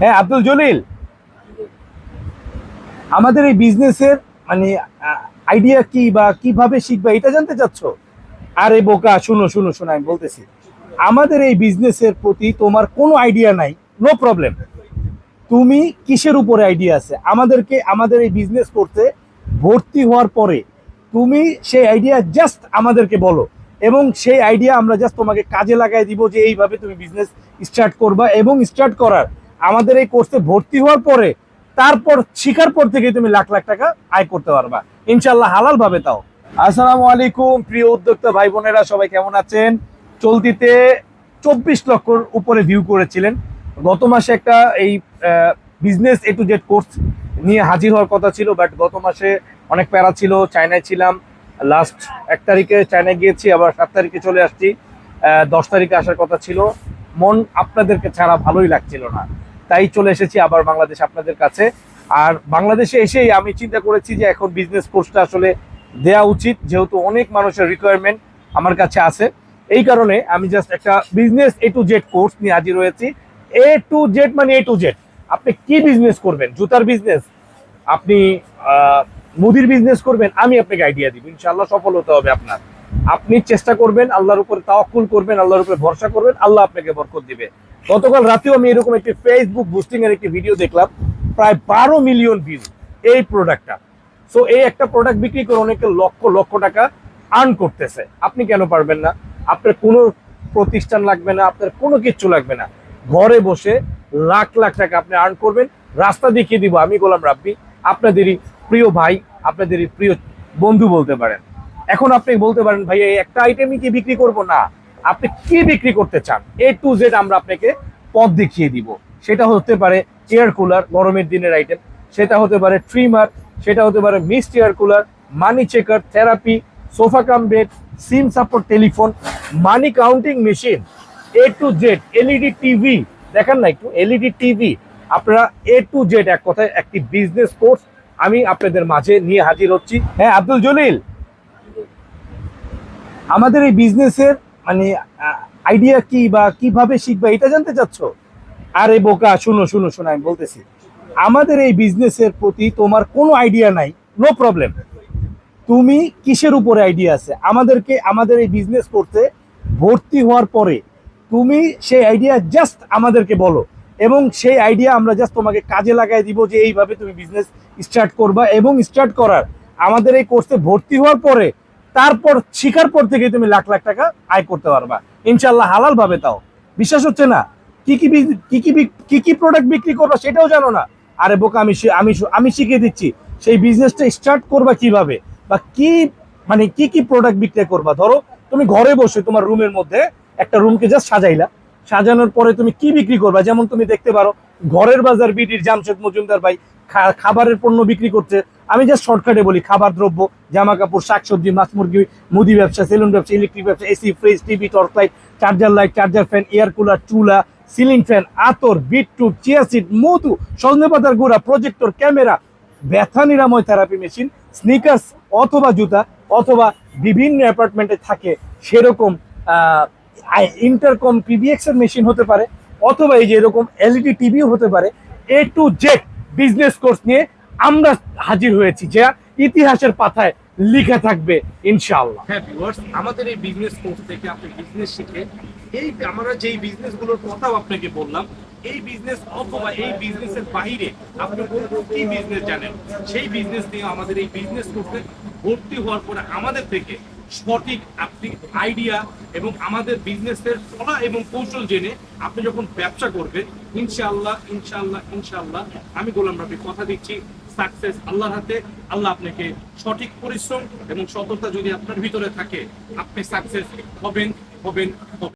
হ্যাঁ আব্দুল জলিল, আমাদের এই বিজনেসের মানে আইডিয়া কি বা কিভাবে শিখবা এটা জানতে চাচ্ছ? আরে বোকা, শুনো শুনো শোনো, আমি বলতেছি আমাদের এই বিজনেসের প্রতি তোমার কোনো আইডিয়া নাই, নো প্রবলেম। তুমি কিসের উপরে আইডিয়া আছে? আমাদের এই বিজনেস করতে ভর্তি হওয়ার পরে তুমি সেই আইডিয়া জাস্ট আমাদেরকে বলো, এবং সেই আইডিয়া আমরা জাস্ট তোমাকে কাজে লাগাই দিব যে এইভাবে তুমি বিজনেস স্টার্ট করবা। এবং স্টার্ট করার আমাদের এই কোর্সে ভর্তি হওয়ার পরে তারপর শিখার পর থেকে তুমি লাখ লাখ টাকা আয় করতে পারবা ইনশাল্লাহ, হালাল ভাবে। তাও আসসালামু আলাইকুম প্রিয় উদ্যোক্তা ভাই বোনেরা, সবাই কেমন আছেন? চলতিতে 24 লক্ষর উপরে ভিউ করেছিলেন। গত মাসে একটা এই business A to Z course নিয়ে হাজির হওয়ার কথা ছিল, বাট গত মাসে অনেক প্যারা ছিল, চায়নায় ছিলাম। লাস্ট 1 তারিখে চায়নায় গিয়েছি, আবার 7 তারিখে চলে আসছি। 10 তারিখে আসার কথা ছিল। মন আপনাদেরকে ছাড়া ভালোই লাগছিল না, তাই চলে এসেছি আবার বাংলাদেশ আপনাদের কাছে। আর বাংলাদেশে এসেই আমি চিন্তা করেছি যে এখন বিজনেস কোর্সটা আসলে দেয়া উচিত, যেহেতু অনেক মানুষের রিকোয়ারমেন্ট আমার কাছে আছে। এই কারণে আমি জাস্ট একটা business A to Z course নিয়ে হাজির হয়েছি। এ টু জেড মানে এ টু জেড। আপনি কি বিজনেস করবেন? জুতার বিজনেস, আপনি মুদির বিজনেস করবেন, আমি আপনাকে আইডিয়া দিব, ইনশাআল্লাহ সফল হতে হবে আপনার। আপনি চেষ্টা করবেন, আল্লাহর উপরে তাওয়াক্কুল করবেন, আল্লাহর উপরে ভরসা করবেন, আল্লাহ আপনাকে বরকত দিবে। গতকাল রাতেও আমি এরকম একটি ফেসবুক বুস্টিং এর একটি ভিডিও দেখলাম, প্রায় 12 মিলিয়ন ভিউ এই প্রোডাক্টটা। সো এই একটা প্রোডাক্ট বিক্রি করে অনেকে লক্ষ লক্ষ টাকা আর্ন করতেছে। আপনি কেন পারবেন না? আপনার কোনো প্রতিষ্ঠান লাগবে না, আপনার কোনো কিচ্ছু লাগবে না, ঘরে বসে লাখ লাখ টাকা আপনি আর্ন করবেন। রাস্তা দেখিয়ে দিব আমি, গোলাম রাব্বি, আপনাদেরই প্রিয় ভাই, আপনাদেরই প্রিয় বন্ধু বলতে পারেন। এখন আপনি বলতে পারেন ভাই এই একটা আইটেমই কি বিক্রি করব? না, আপনি কি বিক্রি করতে চান এ টু জেড আমরা আপনাকে পথ দেখিয়ে দিব। সেটা হতে পারে এয়ার কুলার, গরমের দিনের আইটেম, সেটা হতে পারে ট্রিমার, সেটা হতে পারে mist air cooler, money checker, therapy, sofa cum bed, SIM support telephone, money counting machine, A to Z, LED TV, দেখেন না একটু এলইডি টিভি। আপনারা এ টু জেড এক কথায় একটি বিজনেস কোর্স আমি আপনাদের মাঝে নিয়ে হাজির হচ্ছি। হ্যাঁ আব্দুল জলিল, আমাদের এই বিজনেসের মানে আইডিয়া কি বা কিভাবে শিখবা এটা জানতে চাচ্ছ? আরে বোকা, শুনো শুনো শোনো, আমি বলতেছি আমাদের এই বিজনেসের প্রতি তোমার কোনো আইডিয়া নাই, নো প্রবলেম। তুমি কিসের উপরে আইডিয়া আছে? আমাদের এই বিজনেস করতে ভর্তি হওয়ার পরে তুমি সেই আইডিয়া জাস্ট আমাদেরকে বলো, এবং সেই আইডিয়া আমরা জাস্ট তোমাকে কাজে লাগাই দিব যে এইভাবে তুমি বিজনেস স্টার্ট করবা। এবং স্টার্ট করার আমাদের এই কোর্সে ভর্তি হওয়ার পরে তারপর শিখার পর থেকে তুমি লাখ লাখ টাকা আয় করতে পারবা ইনশাল্লাহ, হালাল ভাবে। তাও বিশ্বাস হচ্ছে না? কি কি কি কি প্রোডাক্ট বিক্রি করবা সেটাও জানো না? আরে বোকা, আমি শিখিয়ে দিচ্ছি সেই বিজনেসটা স্টার্ট করবা কিভাবে, বা কি মানে কি কি প্রোডাক্ট বিক্রি করবা। ধরো তুমি ঘরে বসে তোমার রুমের মধ্যে একটা রুমকে জাস্ট সাজাইলা, সাজানোর পরে তুমি কি বিক্রি করবা? যেমন তুমি দেখতে পারো ঘরের বাজার বিডির জামশেদ মজুমদার ভাই খাবারের পণ্য বিক্রি করছে। আমি জাস্ট শর্টকাটে বলি, খাবার দ্রব্য, জামা কাপড়, শাকসবজি, মাছ মুরগি, মুদি ব্যবসা, সেলুন ব্যবসা, ইলেকট্রিক ব্যবসা, AC, fridge, TV, torch light, charger fan, air cooler, চুলা, সিলিং ফ্যান, আতর, বিটরুট, চিয়া সিড, মধু, সজনে পাতার গুঁড়া, প্রজেক্টর, ক্যামেরা, ব্যথা নিরাময় থেরাপি মেশিন, স্নিকার্স অথবা জুতা, অথবা বিভিন্ন অ্যাপার্টমেন্টে থাকে সেরকম ইন্টারকম পিবিএক্স এর মেশিন হতে পারে, অথবা এই যে এরকম এলইডি টিভিও হতে পারে। এ টু জেড বিজনেস কোর্স নিয়ে আমরা হাজির হয়েছি, যা ইতিহাসের পাতায় লিখে থাকবে ইনশাআল্লাহ। হ্যাঁ ভিউয়ার্স, আমাদের এই বিজনেস কোর্স থেকে আপনি বিজনেস শিখে এই আমরা যেই বিজনেসগুলোর কথাও আপনাকে বললাম, এই বিজনেস অথবা এই বিজনেসের বাইরে আপনি কোন কি বিজনেস জানেন, সেই বিজনেস নিয়ে আমাদের এই বিজনেস কোর্সে ভর্তি হওয়ার পরে আমাদের থেকে সঠিক আপনি আইডিয়া এবং আমাদের বিজনেসের ফলা এবং কৌশল জেনে আপনি যখন ব্যবসা করবেন, ইনশাআল্লাহ ইনশাআল্লাহ ইনশাআল্লাহ আমি গোলাম রাব্বি কথা দিচ্ছি, সাকসেস আল্লাহর হাতে। আল্লাহ আপনাকে সঠিক পরিশ্রম এবং সততা যদি আপনার ভিতরে থাকে, আপনি সাকসেস হবেন হবেন হবেন।